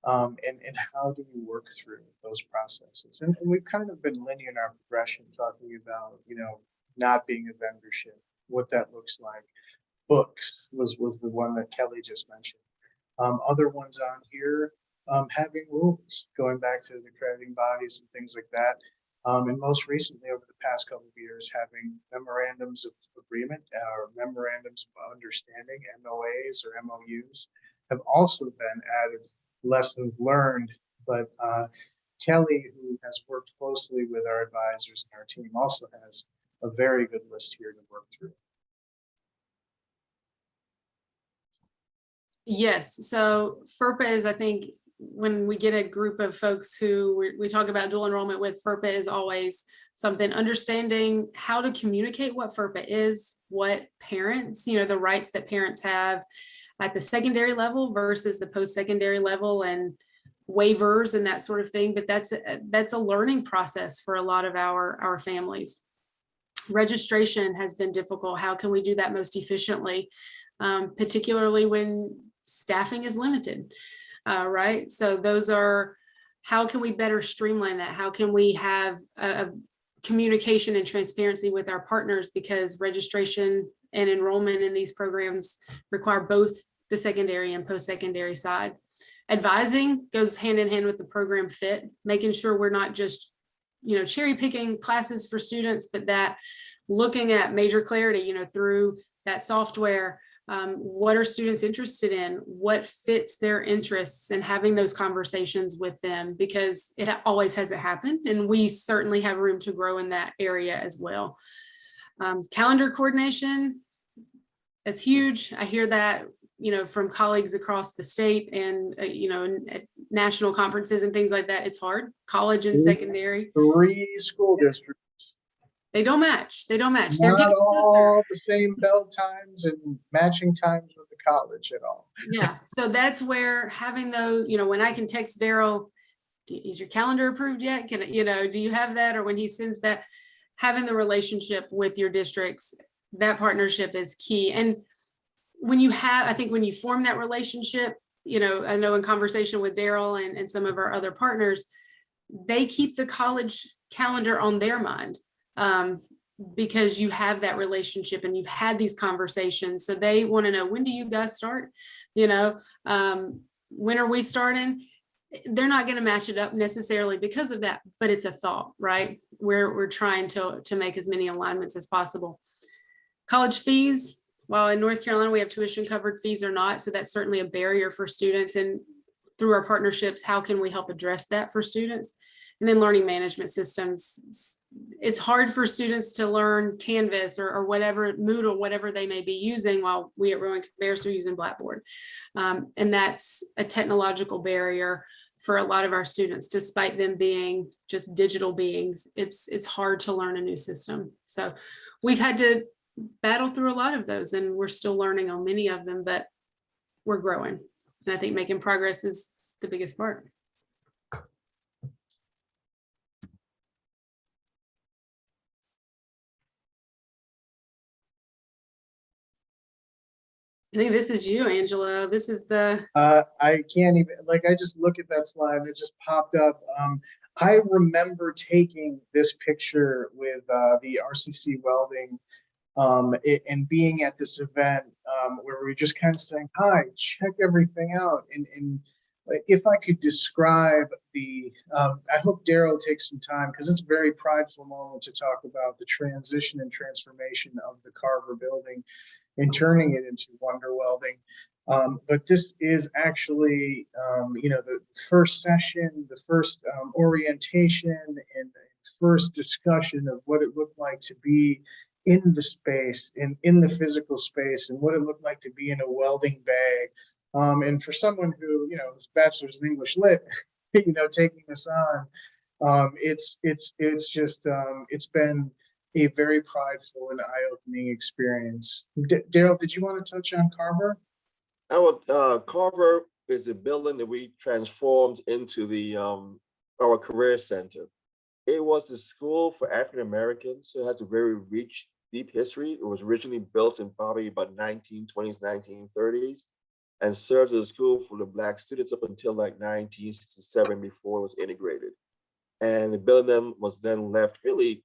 And how do you work through those processes? And we've kind of been linear in our progression, talking about, not being a vendorship, what that looks like. Books was the one that Kelly just mentioned. Other ones on here, having rules, going back to the accrediting bodies and things like that. And most recently, over the past couple of years, having memorandums of agreement or memorandums of understanding, MOAs or MOUs, have also been added. Lessons learned, but Kelly, who has worked closely with our advisors and our team, also has a very good list here to work through. Yes, so FERPA is, I think, when we get a group of folks who we talk about dual enrollment with, FERPA is always something, understanding how to communicate what FERPA is, what parents, the rights that parents have at the secondary level versus the post-secondary level, and waivers and that sort of thing. But that's a learning process for a lot of our families. Registration has been difficult. How can we do that most efficiently, particularly when staffing is limited, right? So those are, how can we better streamline that? How can we have a communication and transparency with our partners, because registration and enrollment in these programs require both the secondary and post-secondary side. Advising goes hand in hand with the program fit, making sure we're not just, cherry picking classes for students, but that looking at major clarity, through that software, what are students interested in, what fits their interests, and having those conversations with them, because it always hasn't happened, and we certainly have room to grow in that area as well. Calendar coordination, that's huge. I hear that, from colleagues across the state and, at national conferences and things like that. It's hard, college and secondary. 3 school districts. They don't match. They're Not getting all closer. the same bell times and matching times with the college at all. Yeah, so that's where having those, when I can text Daryl, is your calendar approved yet? Can do you have that? Or when he sends that, having the relationship with your districts, that partnership is key. And when you form that relationship, I know in conversation with Daryl and some of our other partners, they keep the college calendar on their mind. because you have that relationship and you've had these conversations. So they want to know, when do you guys start? You know, when are we starting? They're not going to match it up necessarily because of that, but it's a thought, right? We're trying to make as many alignments as possible. College fees, while in North Carolina we have tuition covered, fees or not, so that's certainly a barrier for students. And through our partnerships, how can we help address that for students? And then learning management systems. It's hard for students to learn Canvas or whatever, Moodle, whatever they may be using, while we at Rowan-Cabarrus are using Blackboard. And that's a technological barrier for a lot of our students, despite them being just digital beings. It's hard to learn a new system. So we've had to battle through a lot of those, and we're still learning on many of them, but we're growing. And I think making progress is the biggest part. I think this is you, Angelo. This is the. I can't even, like, I just look at that slide, it just popped up. I remember taking this picture with the RCC welding and being at this event where we were just kind of saying, hi, check everything out. And if I could describe I hope Daryl takes some time, because it's a very prideful moment to talk about the transition and transformation of the Carver building and turning it into Wonder Welding. But this is actually, the first session, the first orientation, and the first discussion of what it looked like to be in the space, in the physical space, and what it looked like to be in a welding bay. And for someone who, is bachelor's in English Lit, taking this on, it's just, it's been a very prideful and eye-opening experience. Daryl, did you want to touch on Carver? Carver is a building that we transformed into our career center. It was the school for African Americans, so it has a very rich, deep history. It was originally built in probably about 1920s, 1930s, and served as a school for the Black students up until like 1967 before it was integrated. And the building was then left really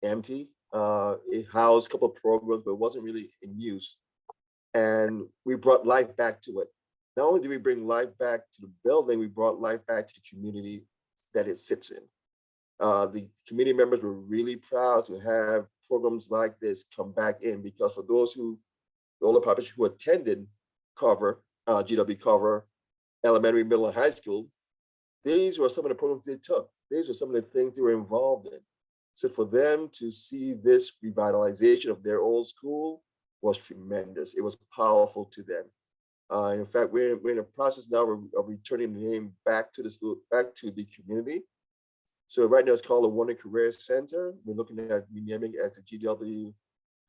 empty. It housed a couple of programs, but it wasn't really in use. And we brought life back to it. Not only did we bring life back to the building, we brought life back to the community that it sits in. The community members were really proud to have programs like this come back in, because for those the older population who attended Carver, GW Carver Elementary, Middle, and High School, these were some of the programs they took. These were some of the things they were involved in. So for them to see this revitalization of their old school was tremendous. It was powerful to them. In fact, we're in a process now of returning the name back to the school, back to the community. So right now it's called the Warner Career Center. We're looking at renaming it as the GW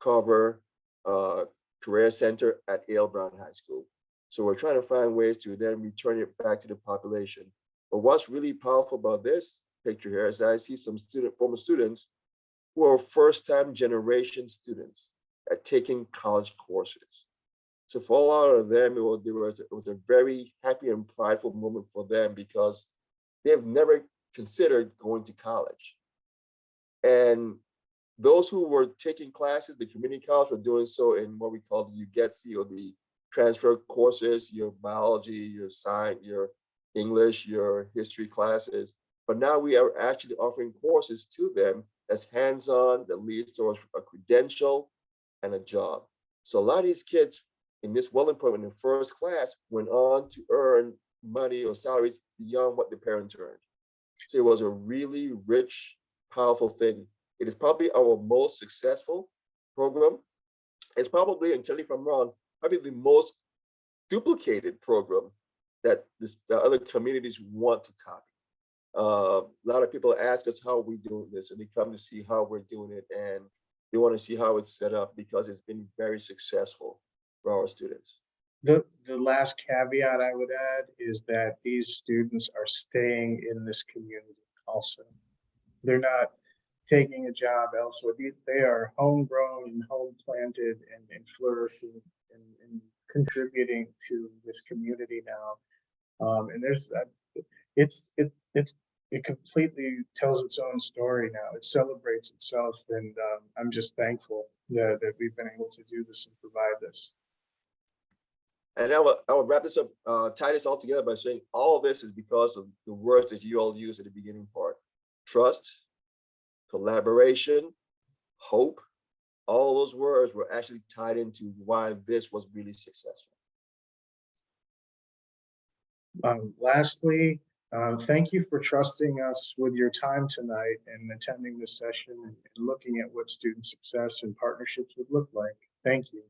Carver Career Center at A.L. Brown High School. So we're trying to find ways to then return it back to the population. But what's really powerful about this picture here is I see some former students who are first-time generation students at taking college courses. So for a lot of them, it was a very happy and prideful moment for them, because they've never considered going to college. And those who were taking classes, the community college, were doing so in what we call the UGETC, or the transfer courses, your biology, your science, your English, your history classes. But now we are actually offering courses to them as hands-on that leads to a credential and a job. So a lot of these kids in this welding program in the first class went on to earn money or salaries beyond what the parents earned. So it was a really rich, powerful thing. It is probably our most successful program. It's probably, and tell me if I'm wrong, probably the most duplicated program that the other communities want to copy. A lot of people ask us how we're doing this, and they come to see how we're doing it, and they want to see how it's set up, because it's been very successful for our students. The last caveat I would add is that these students are staying in this community also. They're not taking a job elsewhere. They are homegrown and home planted and flourishing and contributing to this community now. And there's it completely tells its own story now. It celebrates itself, and I'm just thankful that we've been able to do this and provide this. And I will wrap this up, tie this all together by saying all of this is because of the words that you all used at the beginning part: trust, collaboration, hope. All those words were actually tied into why this was really successful. Lastly, thank you for trusting us with your time tonight and attending this session and looking at what student success and partnerships would look like. Thank you.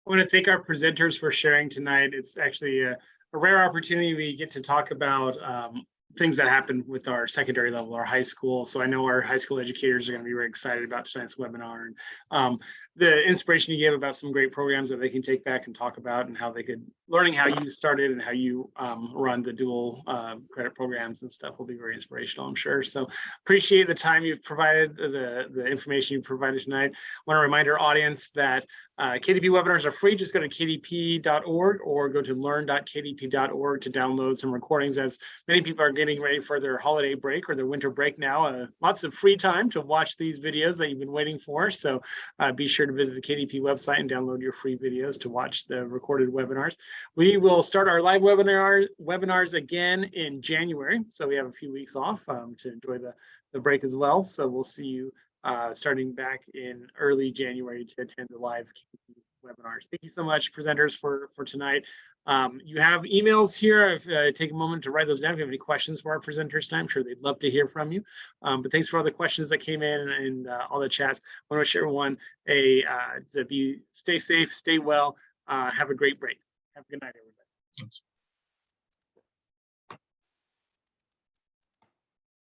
I want to thank our presenters for sharing tonight. It's actually a rare opportunity. We get to talk about things that happen with our secondary level, our high school. So I know our high school educators are going to be very excited about tonight's webinar, and the inspiration you gave about some great programs that they can take back and talk about, and how they could, learning how you started and how you run the dual credit programs and stuff will be very inspirational, I'm sure. So appreciate the time you've provided, the information you provided tonight. I want to remind our audience that KDP webinars are free. Just go to kdp.org or go to learn.kdp.org to download some recordings, as many people are getting ready for their holiday break or their winter break now. Lots of free time to watch these videos that you've been waiting for. So be sure to visit the KDP website and download your free videos to watch the recorded webinars. We will start our live webinars again in January. So we have a few weeks off to enjoy the break as well. So we'll see you starting back in early January to attend the live webinars. Thank you so much, presenters, for tonight. You have emails here. If take a moment to write those down. If you have any questions for our presenters tonight, I'm sure they'd love to hear from you. But thanks for all the questions that came in and all the chats. I want to wish everyone stay safe, stay well, have a great break. Have a good night, everybody.